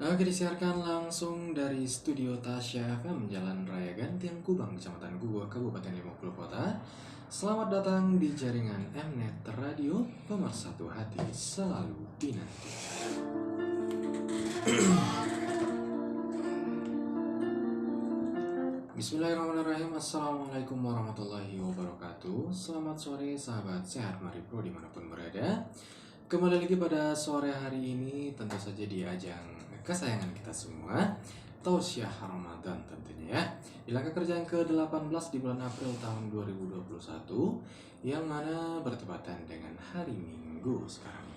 Oke, disiarkan langsung dari studio Tasya FM Jalan Raya Gantian Kubang, Kecamatan Gubor, Kabupaten 50 Kota. Selamat datang di jaringan Mnet Radio, pemersatu hati selalu dinanti. Bismillahirrahmanirrahim. Assalamualaikum warahmatullahi wabarakatuh. Selamat sore sahabat sehat Mari Pro dimanapun berada. Kembali lagi pada sore hari ini, tentu saja di ajang kesayangan kita semua, Tausiah Ramadan tentunya ya. Di langkah kerja yang ke-18 di bulan April tahun 2021, yang mana bertepatan dengan hari Minggu sekarang.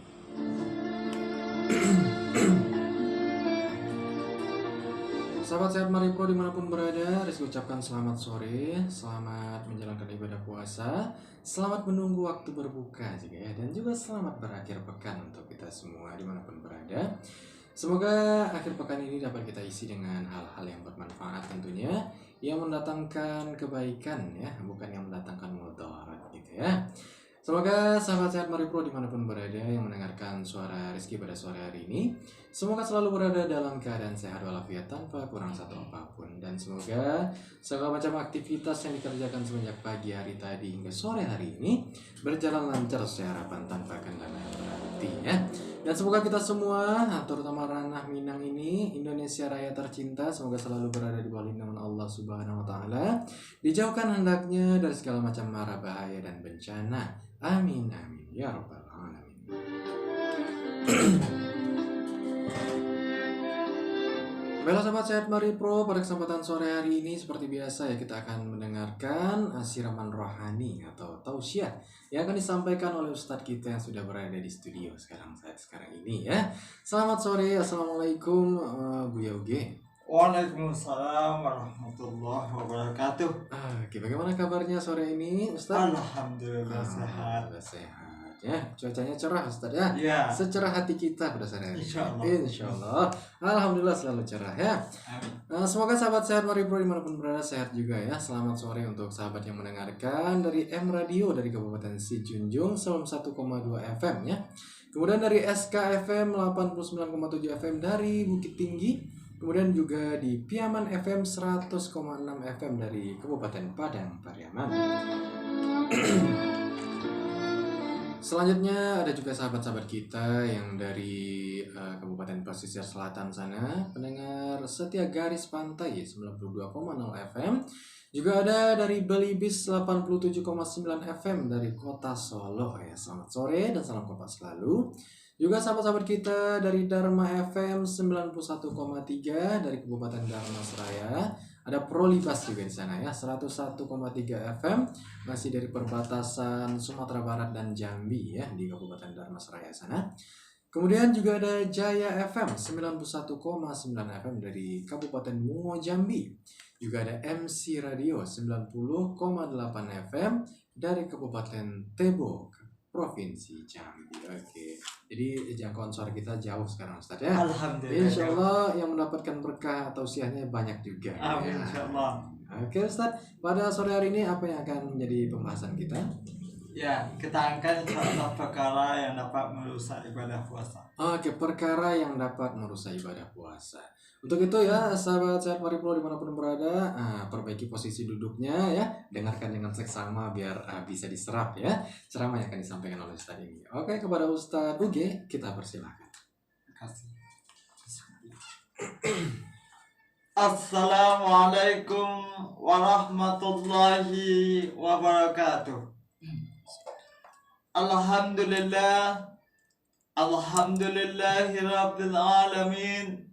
Sahabat sehat Mari Pro dimanapun berada, Rizky ucapkan selamat sore, selamat menjalankan ibadah puasa, selamat menunggu waktu berbuka juga ya, dan juga selamat berakhir pekan untuk kita semua dimanapun berada. Semoga akhir pekan ini dapat kita isi dengan hal-hal yang bermanfaat tentunya, yang mendatangkan kebaikan ya, bukan yang mendatangkan mudarat gitu ya. Semoga sahabat sehat Mari Pro dimanapun berada yang mendengarkan suara Rizky pada sore hari ini, semoga selalu berada dalam keadaan sehat walafiat tanpa kurang satu apapun. Dan semoga segala macam aktivitas yang dikerjakan semenjak pagi hari tadi hingga sore hari ini berjalan lancar sesuai harapan tanpa kendala yang berarti ya. Dan semoga kita semua, terutama ranah Minang ini, Indonesia Raya tercinta, semoga selalu berada di bawah lindungan Allah Subhanahu wa Ta'ala, dijauhkan hendaknya dari segala macam mara bahaya dan bencana. Amin amin ya rabbal alamin. Baiklah sahabat sehat Mari Pro, pada kesempatan sore hari ini seperti biasa ya, kita akan mendengarkan siraman rohani atau tausiah yang akan disampaikan oleh Ustadz kita yang sudah berada di studio sekarang ini ya. Selamat sore, assalamualaikum Bu Yauge. Waalaikumsalam warahmatullahi wabarakatuh. Oke, bagaimana kabarnya sore ini Ustadz? Alhamdulillah sehat. Sehat ya, cuacanya cerah Ustadz ya. Ya. Secerah hati kita pada sore hari ini. Insyaallah. Insyaallah. Alhamdulillah selalu cerah ya. Amin. Semoga sahabat sehat Mari Pro dimanapun berada sehat juga ya. Selamat sore untuk sahabat yang mendengarkan dari M Radio dari Kabupaten Sijunjung 91,2 FM ya. Kemudian dari SKFM 89,7 FM dari Bukit Tinggi. Kemudian juga di Piaman FM 100,6 FM dari Kabupaten Padang Pariaman. Selanjutnya ada juga sahabat-sahabat kita yang dari Kabupaten Pesisir Selatan sana, pendengar setia garis pantai 92,0 FM. Juga ada dari Belibis 87,9 FM dari Kota Solo ya. Selamat sore dan salam kompak selalu. Juga sahabat-sahabat kita dari Dharma FM 91,3 dari Kabupaten Dharma Seraya. Ada Prolibas juga di sana ya, 101,3 FM masih dari perbatasan Sumatera Barat dan Jambi ya di Kabupaten Dharma Seraya sana. Kemudian juga ada Jaya FM 91,9 FM dari Kabupaten Mungo Jambi. Juga ada MC Radio 90,8 FM dari Kabupaten Tebo, Provinsi Jambi. Oke. Jadi jangkauan suara kita jauh sekarang Ustaz ya. Alhamdulillah. Insyaallah yang mendapatkan berkah atau tausiahnya banyak juga. Amin Ya. insyaallah. Oke Ustaz, pada sore hari ini apa yang akan menjadi pembahasan kita? Ya, kita angkat insyaallah perkara yang dapat merusak ibadah puasa. Oke, perkara yang dapat merusak ibadah puasa. Untuk itu ya, sahabat sehat Mari Pro dimanapun berada, perbaiki posisi duduknya ya, dengarkan dengan seksama biar bisa diserap ya ceramah yang akan disampaikan oleh Ustadz ini. Oke, kepada Ustadz Uge, kita persilahkan. Terima kasih. Assalamualaikum warahmatullahi wabarakatuh. Alhamdulillah. Alhamdulillahi rabbil alamin.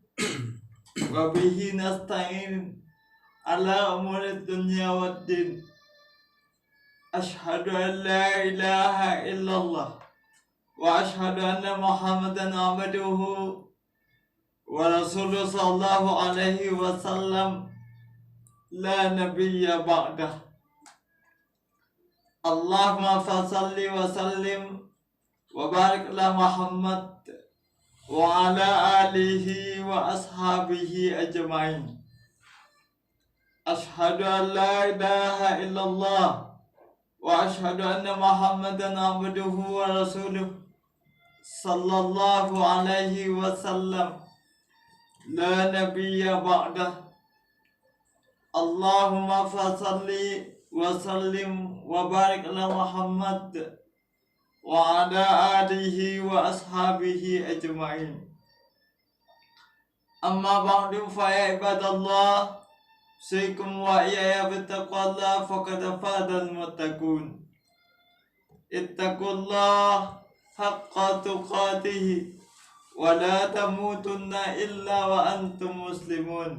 Wa bihi nasta'in ala umuri dunya waddin. Ashhadu an la ilaha illallah wa ashhadu anna Muhammadan abduhu wa rasuluhu sallallahu alaihi wasallam la nabiyya ba'dah. Allahumma fasalli wa sallim wa barik ala Muhammad wa ala alihi wa ashabihi ajma'in. Ashhadu an la ilaha illallah wa ashhadu anna Muhammadan abduhu wa rasuluh sallallahu alaihi wasallam لا نبي بعده. اللهم فصل وسلم وبارك على محمد وعلى آله وأصحابه أجمعين. أما بعد فيا عباد الله، أوصيكم وإياي بتقوى الله فقد فاز المتقون. اتقوا الله حق تقاته ولا تموتن إلا وأنتم مسلمون.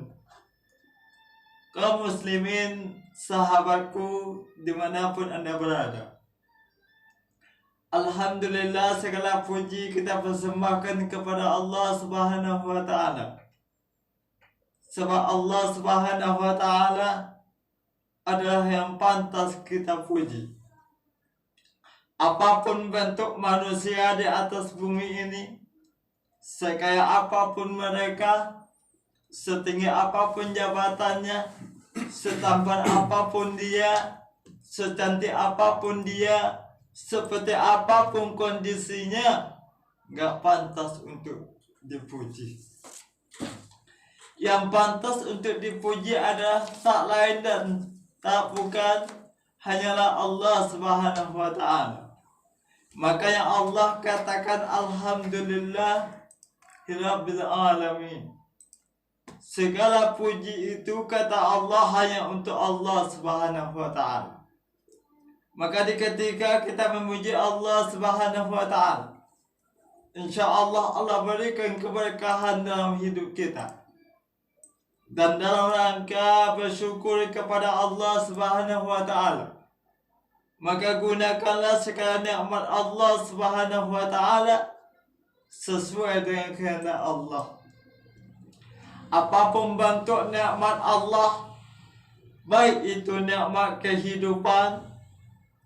Kaum muslimin, sahabatku dimanapun Anda berada, alhamdulillah segala puji kita persembahkan kepada Allah Subhanahu wa Ta'ala. Sebab Allah Subhanahu wa Ta'ala adalah yang pantas kita puji. Apapun bentuk manusia di atas bumi ini, sekaya apapun mereka, setinggi apapun jabatannya, setampan apapun dia, secantik apapun dia, seperti apapun kondisinya, gak pantas untuk dipuji. Yang pantas untuk dipuji adalah tak lain dan tak bukan hanyalah Allah Subhanahu wa Ta'ala. Makanya Allah katakan alhamdulillah Rabbil alamin. Segala puji itu kata Allah hanya untuk Allah Subhanahu wa Ta'ala. Maka ketika kita memuji Allah Subhanahu wa Ta'ala, insya Allah Allah berikan keberkahan dalam hidup kita. Dan dalam rangka bersyukur kepada Allah Subhanahu wa Ta'ala, maka gunakanlah segala nikmat Allah Subhanahu wa Ta'ala sesuai dengan kehendak Allah. Apapun bentuk nikmat Allah, baik itu nikmat kehidupan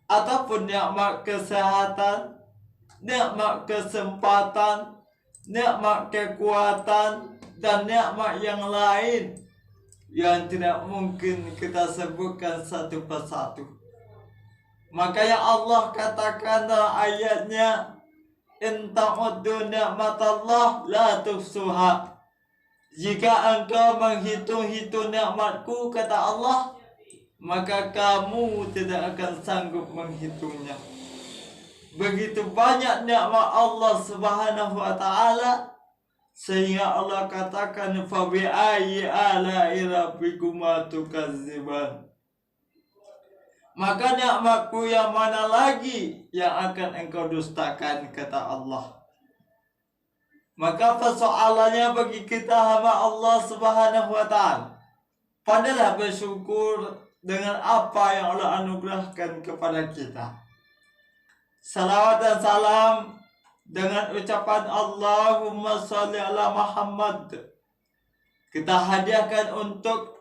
ataupun nikmat kesehatan, nikmat kesempatan, nikmat kekuatan, dan nikmat yang lain yang tidak mungkin kita sebutkan satu persatu. Makanya Allah katakan dalam ayatnya, in ta'uddu ni'matallah la tuhsuha. Jika engkau menghitung-hitung nikmatku, kata Allah, maka kamu tidak akan sanggup menghitungnya. Begitu banyak nikmat Allah Subhanahu wa Ta'ala, sehingga Allah katakan fa bi ayyi ala'i rabbikuma tukadziban. Maka nikmatku yang mana lagi yang akan engkau dustakan, kata Allah. Maka persoalannya bagi kita hamba Allah Subhanahu wa Ta'ala, pandailah bersyukur dengan apa yang Allah anugerahkan kepada kita. Salawat dan salam dengan ucapan Allahumma sholli ala Muhammad kita hadiahkan untuk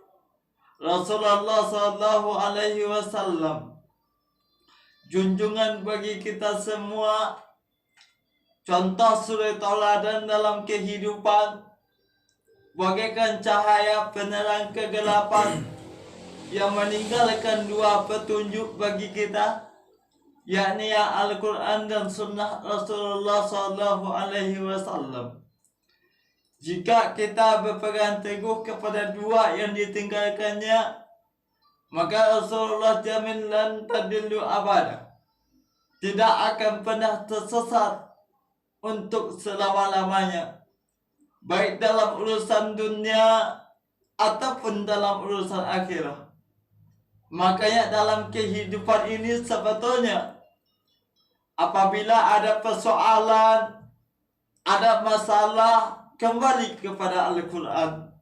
Rasulullah sallallahu alaihi wasallam, junjungan bagi kita semua, contoh suri tauladan dalam kehidupan, bagaikan cahaya penerang kegelapan yang meninggalkan dua petunjuk bagi kita, yakni Al-Quran dan Sunnah Rasulullah sallallahu alaihi wasallam. Jika kita berpegang teguh kepada dua yang ditinggalkannya, maka Rasulullah jamin lan tadillu abada, tidak akan pernah tersesat untuk selama-lamanya, baik dalam urusan dunia ataupun dalam urusan akhirat. Makanya dalam kehidupan ini sebetulnya apabila ada persoalan, ada masalah, kembali kepada Al-Quran.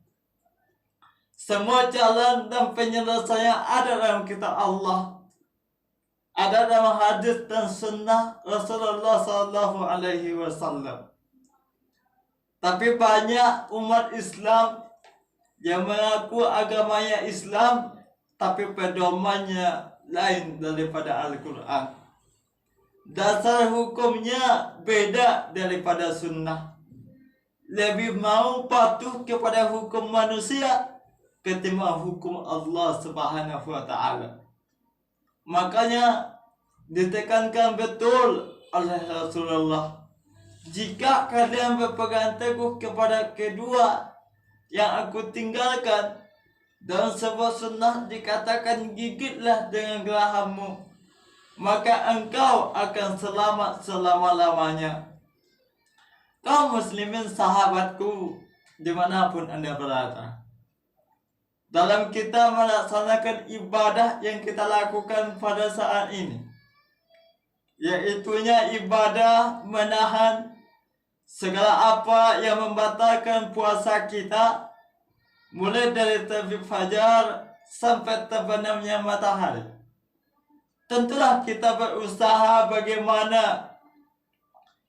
Semua jalan dan penyelesaian ada dalam kitab Allah, ada dalam hadis dan sunnah Rasulullah sallallahu alaihi wasallam. Tapi banyak umat Islam yang mengaku agamanya Islam, tapi pedomannya lain daripada Al-Quran. Dasar hukumnya beda daripada sunnah. Lebih mau patuh kepada hukum manusia ketimbang hukum Allah Subhanahu wa Ta'ala. Makanya ditekankan betul oleh Rasulullah, jika kalian berpegang teguh kepada kedua, yang aku tinggalkan. Dalam sebuah sunnah dikatakan gigitlah dengan gerahammu, maka engkau akan selamat selama-lamanya. Kaum muslimin sahabatku dimanapun Anda berada, dalam kita melaksanakan ibadah yang kita lakukan pada saat ini, yaitunya ibadah menahan segala apa yang membatalkan puasa kita, mulai dari terbit fajar sampai terbenamnya matahari. Tentulah kita berusaha bagaimana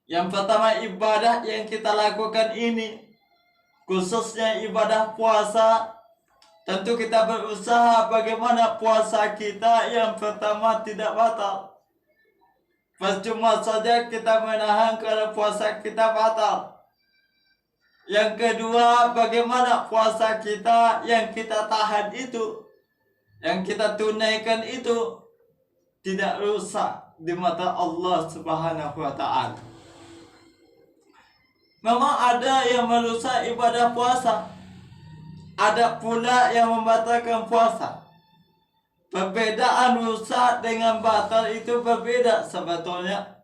yang pertama ibadah yang kita lakukan ini, khususnya ibadah puasa, tentu kita berusaha bagaimana puasa kita yang pertama tidak batal. Percuma saja kita menahan kalau puasa kita batal. Yang kedua, bagaimana puasa kita yang kita tahan itu, yang kita tunaikan itu tidak rusak di mata Allah Subhanahu wa Ta'ala. Memang ada yang merusak ibadah puasa, ada pula yang membatalkan puasa. Perbedaan rusak dengan batal itu berbeda sebetulnya.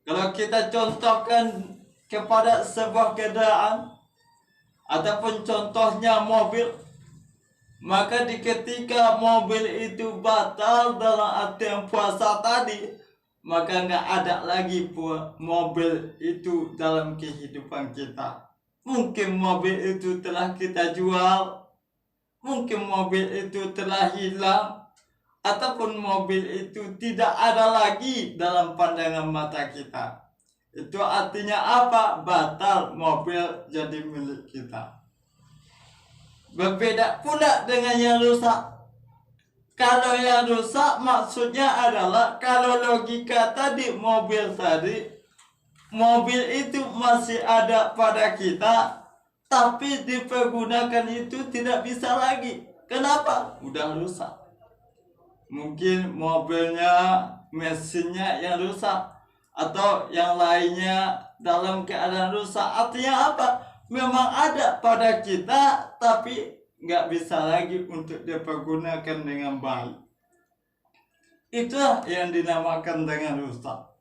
Kalau kita contohkan kepada sebuah kendaraan ataupun contohnya mobil, maka ketika mobil itu batal dalam artian puasa tadi, maka nggak ada lagi mobil itu dalam kehidupan kita. Mungkin mobil itu telah kita jual, mungkin mobil itu telah hilang, ataupun mobil itu tidak ada lagi dalam pandangan mata kita. Itu artinya apa? Batal mobil jadi milik kita. Berbeda pula dengan yang rusak. Kalau yang rusak maksudnya adalah kalau logika tadi mobil itu masih ada pada kita, tapi dipergunakan itu tidak bisa lagi. Kenapa? Udah rusak. Mungkin mobilnya, mesinnya yang rusak, atau yang lainnya dalam keadaan rusak. Artinya apa? Memang ada pada kita, tapi nggak bisa lagi untuk dipergunakan dengan baik. Itulah yang dinamakan dengan rusak.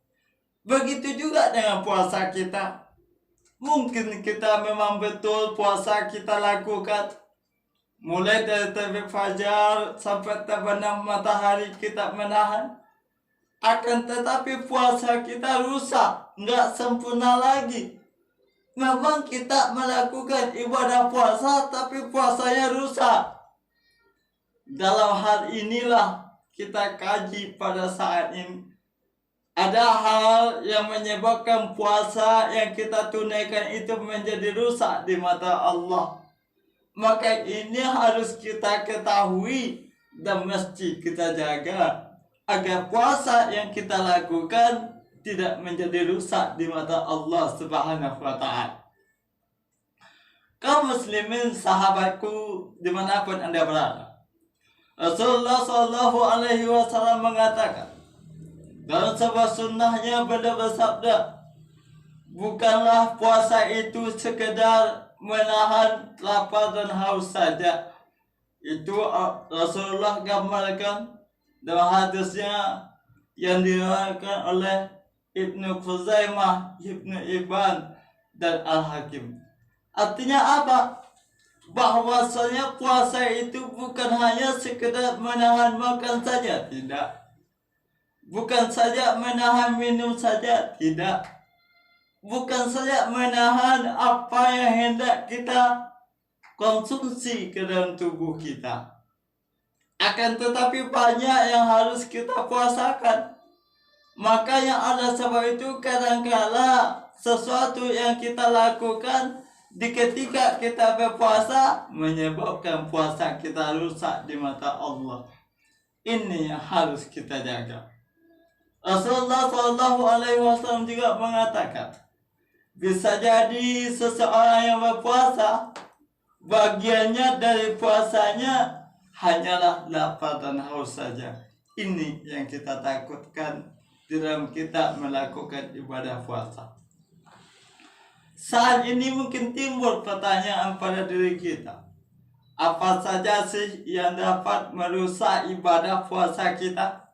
Begitu juga dengan puasa kita. Mungkin kita memang betul puasa kita lakukan, mulai dari terbit fajar sampai terbenam matahari kita menahan. Akan tetapi puasa kita rusak, nggak sempurna lagi. Memang kita melakukan ibadah puasa, tapi puasanya rusak. Dalam hal inilah kita kaji pada saat ini. Ada hal yang menyebabkan puasa yang kita tunaikan itu menjadi rusak di mata Allah. Maka ini harus kita ketahui dan mesti kita jaga, agar puasa yang kita lakukan tidak menjadi rusak di mata Allah Subhanahu wa Ta'ala. Kaum muslimin sahabatku dimanapun Anda berada, Rasulullah SAW mengatakan dalam sebuah sunnahnya, beliau bersabda, bukanlah puasa itu sekedar menahan lapar dan haus saja. Itu Rasulullah gambarkan dalam hadisnya yang diriwayatkan oleh Ibnu Khuzaimah, Ibnu Ibn, dan Al-Hakim. Artinya apa? Bahwasanya puasa itu bukan hanya sekedar menahan makan saja, tidak. Bukan saja menahan minum saja, tidak. Bukan saja menahan apa yang hendak kita konsumsi ke dalam tubuh kita. Akan tetapi banyak yang harus kita puasakan. Maka yang ada sebab itu kadang-kala sesuatu yang kita lakukan di ketika kita berpuasa menyebabkan puasa kita rusak di mata Allah. Ini yang harus kita jaga. Rasulullah SAW juga mengatakan, bisa jadi seseorang yang berpuasa, bagiannya dari puasanya hanyalah lapar dan haus saja. Ini yang kita takutkan dalam kita melakukan ibadah puasa. Saat ini mungkin timbul pertanyaan pada diri kita. Apa saja sih yang dapat merusak ibadah puasa kita?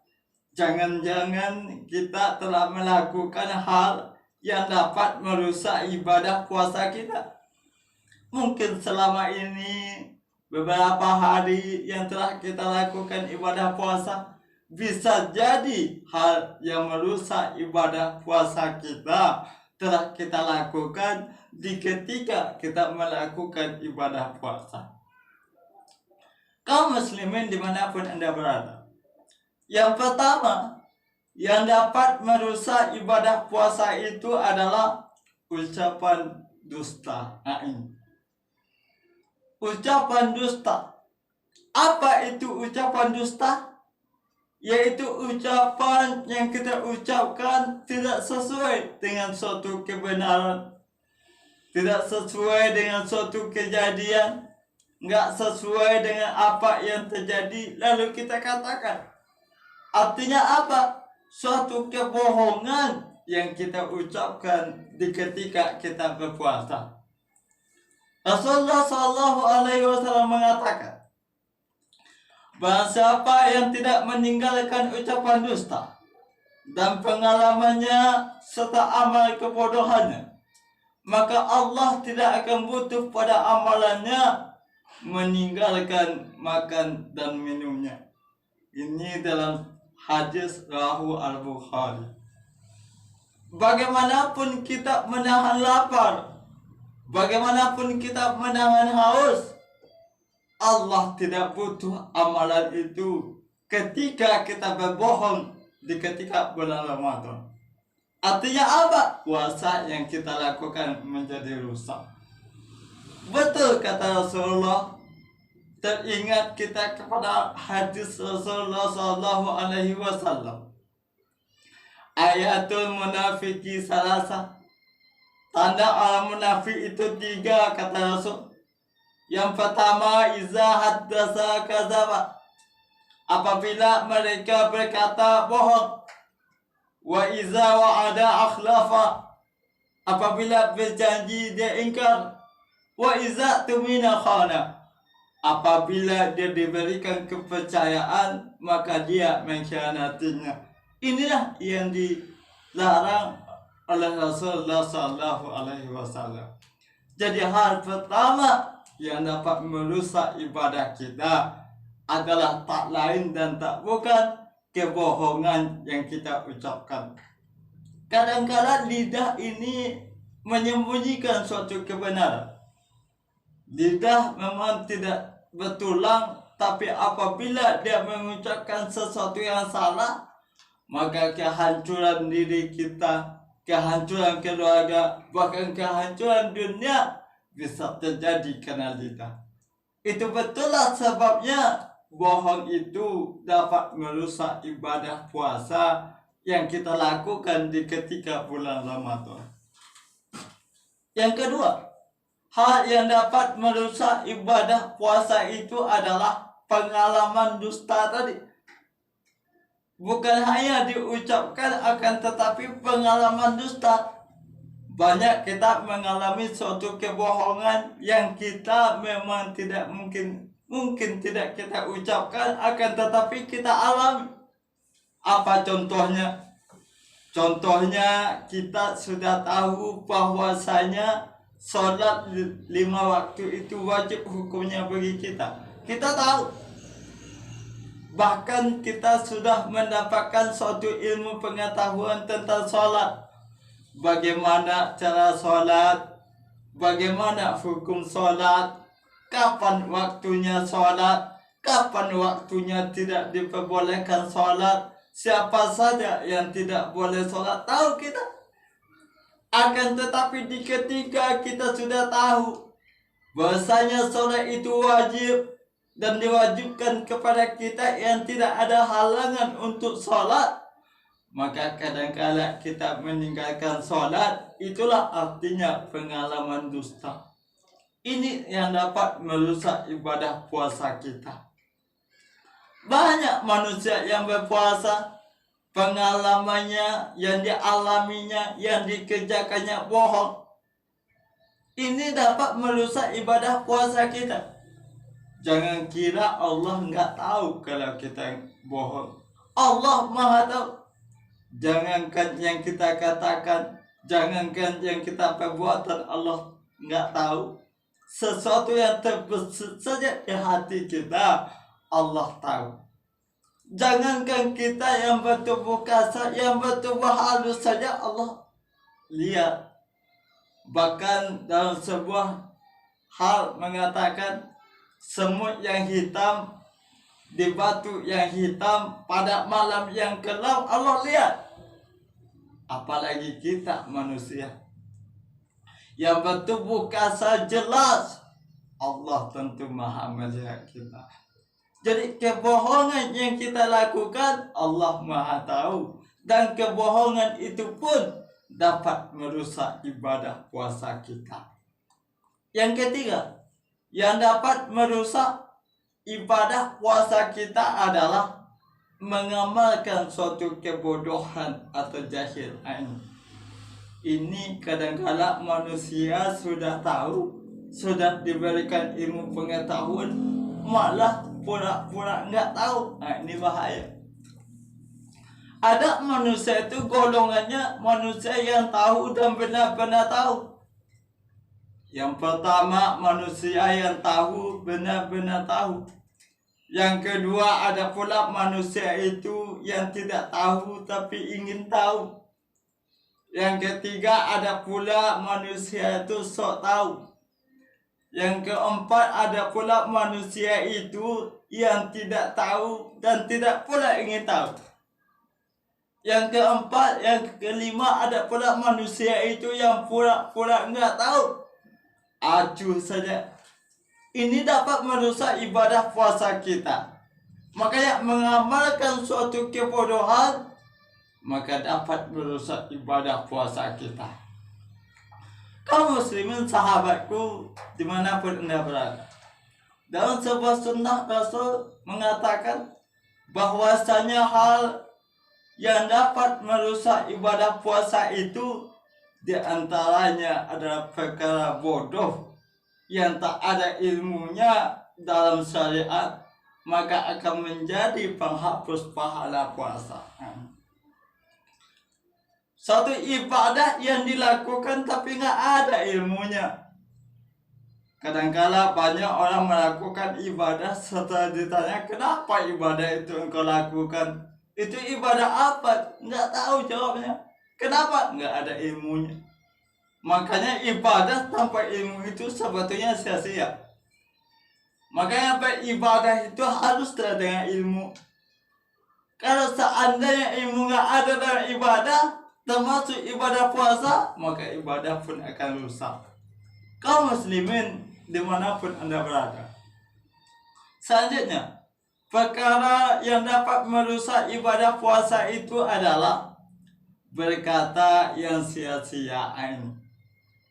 Jangan-jangan kita telah melakukan hal yang dapat merusak ibadah puasa kita. Mungkin selama ini beberapa hari yang telah kita lakukan ibadah puasa bisa jadi hal yang merusak ibadah puasa kita telah kita lakukan di ketika kita melakukan ibadah puasa. Kaum muslimin dimanapun Anda berada, yang pertama yang dapat merusak ibadah puasa itu adalah ucapan dusta. Ucapan dusta. Apa itu ucapan dusta? Yaitu ucapan yang kita ucapkan tidak sesuai dengan suatu kebenaran, tidak sesuai dengan suatu kejadian, nggak sesuai dengan apa yang terjadi, lalu kita katakan. Artinya apa? Suatu kebohongan yang kita ucapkan di ketika kita berpuasa. Rasulullah SAW mengatakan, barang siapa yang tidak meninggalkan ucapan dusta dan pengalamannya serta amal kebodohannya, maka Allah tidak akan butuh pada amalannya meninggalkan makan dan minumnya. Ini dalam hadis rawahu al-Bukhari. Bagaimanapun kita menahan lapar, bagaimanapun kita menahan haus, Allah tidak butuh amalan itu ketika kita berbohong di ketika bulan Ramadan. Artinya apa? Puasa yang kita lakukan menjadi rusak. Betul kata Rasulullah. Teringat kita kepada hadis Rasulullah SAW. Ayatul munafiki salasa. Tanda orang munafik itu 3 kata Rasul. Yang pertama, iza haddasa kadzaba. Apabila mereka berkata bohong. Wa iza wa'ada akhlafa. Apabila berjanji dia ingkar. Wa iza tumina khana. Apabila dia diberikan kepercayaan, maka dia mengkhianatinya. Inilah yang dilarang oleh Rasulullah SAW. Jadi hal pertama yang dapat merusak ibadah kita adalah tak lain dan tak bukan kebohongan yang kita ucapkan. Kadang-kadang lidah ini menyembunyikan suatu kebenaran. Lidah memang tidak bertulang, tapi apabila dia mengucapkan sesuatu yang salah, maka kehancuran diri kita, kehancuran keluarga, bahkan kehancuran dunia bisa terjadi karena lidah. Itu betullah sebabnya bohong itu dapat merusak ibadah puasa yang kita lakukan di ketika bulan Ramadan. Yang kedua, hal yang dapat merusak ibadah puasa itu adalah pengalaman dusta tadi. Bukan hanya diucapkan, akan tetapi pengalaman dusta. Banyak kita mengalami suatu kebohongan yang kita memang tidak mungkin tidak kita ucapkan, akan tetapi kita alami. Apa contohnya? Contohnya kita sudah tahu bahwasanya sholat 5 waktu itu wajib hukumnya bagi kita. Kita tahu. Bahkan kita sudah mendapatkan suatu ilmu pengetahuan tentang sholat. Bagaimana cara sholat, bagaimana hukum sholat, kapan waktunya sholat, kapan waktunya tidak diperbolehkan sholat, siapa saja yang tidak boleh sholat, tahu kita. Akan tetapi di ketika kita sudah tahu bahwasanya sholat itu wajib dan diwajibkan kepada kita yang tidak ada halangan untuk sholat, maka kadang-kala kita meninggalkan sholat. Itulah artinya pengalaman dusta. Ini yang dapat merusak ibadah puasa kita. Banyak manusia yang berpuasa, pengalamannya, yang dialaminya, yang dikerjakannya bohong. ini dapat merusak ibadah puasa kita. Jangan kira Allah nggak tahu kalau kita bohong. Allah Maha tahu. Jangankan yang kita katakan, jangankan yang kita perbuatan, Allah nggak tahu. Sesuatu yang terbesit saja di hati kita, Allah tahu. Jangankan kita yang bertubuh kasar, yang bertubuh halus saja Allah lihat. Bahkan dalam sebuah hal mengatakan semut yang hitam di batu yang hitam pada malam yang kelam Allah lihat. Apalagi kita manusia yang bertubuh kasar, jelas Allah tentu maha melihat kita. Jadi kebohongan yang kita lakukan Allah maha tahu. Dan kebohongan itu pun dapat merusak ibadah puasa kita. Yang ketiga, yang dapat merusak ibadah puasa kita adalah mengamalkan suatu kebodohan atau jahil. Ini kadang-kala manusia sudah tahu, sudah diberikan ilmu pengetahuan, malah pura-pura nggak tahu. Ini bahaya. Ada manusia itu golongannya manusia yang tahu dan benar-benar tahu. Yang pertama, manusia yang tahu, benar-benar tahu. Yang kedua, ada pula manusia itu yang tidak tahu tapi ingin tahu. Yang ketiga, ada pula manusia itu sok tahu. Yang keempat, ada pula manusia itu yang tidak tahu dan tidak pula ingin tahu. Yang keempat, yang kelima, ada pula manusia itu yang pura-pura enggak tahu. Acuh saja. Ini dapat merusak ibadah puasa kita. Makanya mengamalkan suatu kebodohan, maka dapat merusak ibadah puasa kita. Kaum muslimin sahabatku dimanapun anda berada, dalam sebuah sunnah Rasul mengatakan bahwasanya hal yang dapat merusak ibadah puasa itu diantaranya adalah perkara bodoh yang tak ada ilmunya dalam syariat, maka akan menjadi penghapus pahala puasa. Satu ibadah yang dilakukan tapi nggak ada ilmunya. Kadangkala banyak orang melakukan ibadah setelah ditanya kenapa ibadah itu engkau lakukan. Itu ibadah apa? Nggak tahu jawabnya. Kenapa? Nggak ada ilmunya. Makanya ibadah tanpa ilmu itu sebetulnya sia-sia. Makanya beribadah itu harus dengan ilmu. Kalau seandainya ilmu nggak ada dalam ibadah, termasuk ibadah puasa, maka ibadah pun akan rusak. Kaum muslimin dimanapun anda berada. Selanjutnya, perkara yang dapat merusak ibadah puasa itu adalah berkata yang sia-sia.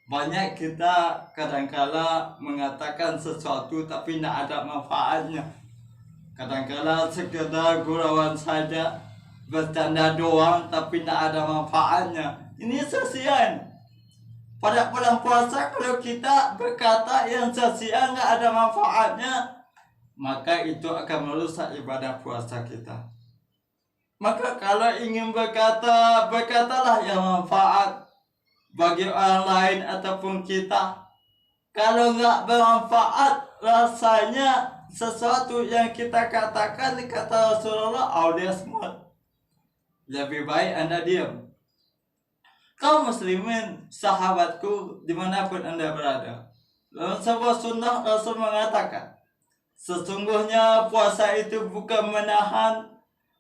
Banyak kita kadangkala mengatakan sesuatu tapi tidak ada manfaatnya. Kadangkala sekedar gurauan saja, bercanda doang tapi tidak ada manfaatnya. Ini sia-sia. Pada bulan puasa kalau kita berkata yang sia-sia nggak ada manfaatnya, maka itu akan merusak ibadah puasa kita. Maka kalau ingin berkata, berkatalah yang manfaat bagi orang lain ataupun kita. Kalau nggak bermanfaat, rasanya sesuatu yang kita katakan, kata Rasulullah, audias mut. Lebih baik anda diam. Kaum muslimin, sahabatku dimanapun anda berada, dalam sebuah sunnah Rasul mengatakan, sesungguhnya puasa itu bukan menahan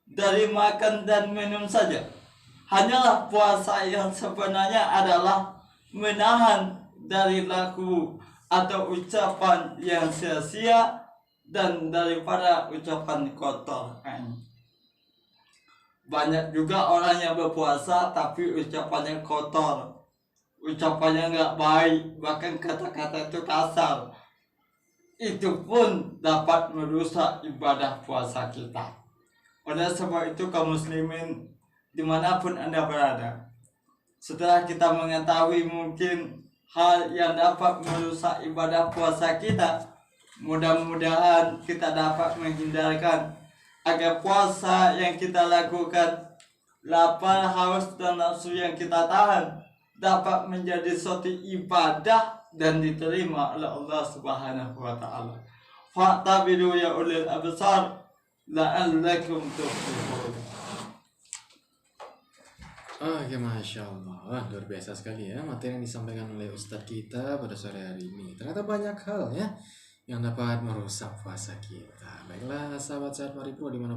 dari makan dan minum saja. Hanyalah puasa yang sebenarnya adalah menahan dari laku atau ucapan yang sia-sia dan daripada ucapan kotor. Banyak juga orang yang berpuasa tapi ucapannya kotor, ucapannya nggak baik, bahkan kata-kata itu kasar. Itu pun dapat merusak ibadah puasa kita. Oleh sebab itu kaum muslimin dimanapun anda berada, setelah kita mengetahui mungkin hal yang dapat merusak ibadah puasa kita. Mudah-mudahan kita dapat menghindarkan agar puasa yang kita lakukan, lapar, haus, dan nafsu yang kita tahan dapat menjadi suatu ibadah dan diterima oleh Allah Subhanahu wa taala. Fa'tabiru ya ulil absar la'allakum tuflihun. Oke, Masya Allah. Wah, luar biasa sekali ya materi yang disampaikan oleh Ustadz kita pada sore hari ini. Ternyata banyak hal ya yang dapat merusak puasa kita. Baiklah, sahabat sehat Maripo dimanapun